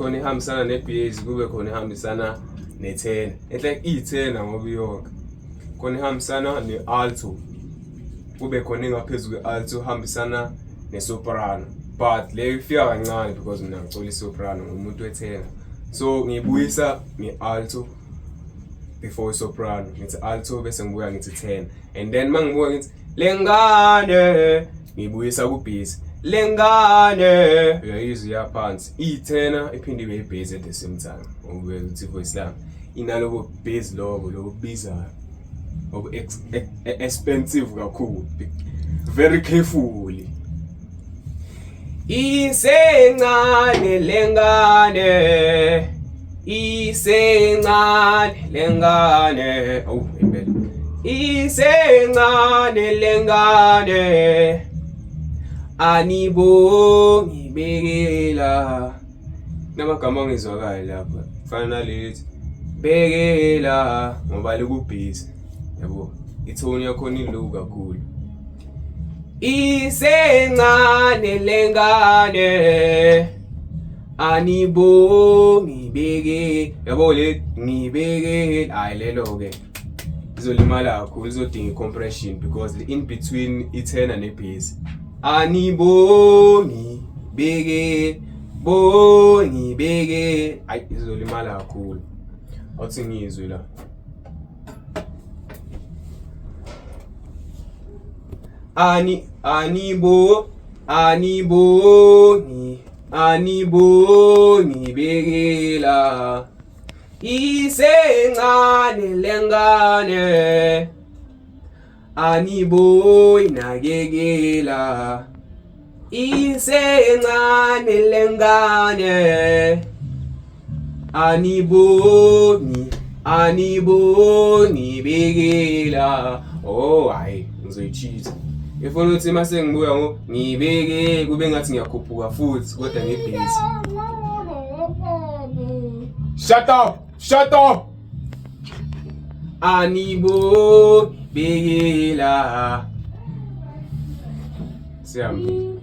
khona ihambisana ne-bass, kube khona ihambisana ne-tenor. Like i-tenor ngoba iyonke. Khona ihambisana ne-alto. Kube khona engaphezulu kwe-alto hambisana ne-soprano. But le ifika kancane because mina ngicula i-soprano ngumuntu we-tenor. So ngibuyisa nge-alto before i-soprano. Ngithi alto bese ngibuya ngithi tenor. And then mangibuya ngithi lengane ngibuyisa ku-bass. Lengane uyayizwa yaphansi. I-tenor iphinde ibe i-bass at the same time. Ube uthi voice lami inalobo bass lobo lokubizayo. Expensive kakhulu. Very carefully. Isencane lengane. Isencane lengane. Oh, impela. Isencane lengane. Anibongi bekela. Namagama angizwakala lapha. Fana nalelithi bekela ngoba lekubhizi. Yabo, ithoni yakhona ilow kakhulu. Isencane lengane. Anibongi beke. Yabo le ngibeke ayilelo ke. Izolimala kakhulu, izodinga compression because in between i-tenor ne-bass. Anibongi beke. Bongi beke. Ay izolimala kakhulu. Awuthi ngizwe la. Anibongi bekela. Isencane lengane. Anibongi nakekela. Isencane lengane. Anibongi bekela. Oh hayi ngizoyichisa. Ifuna ukuthi mase ngibuya ngibeke kube ngathi ngiyakhuphuka futhi kodwa ngebhizi. Shut up! Shut up! Anibongi bekela. Siyami.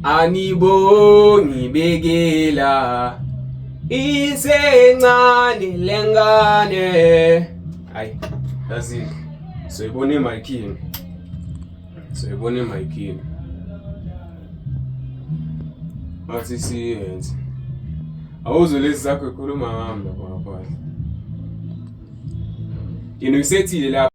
Anibongi bekela. Isencane lengane. Hayi, that's it. So ibone my king. Athi siyenze. Awuzolezi zakho ekhuluma ngami lapha. Yena usethile la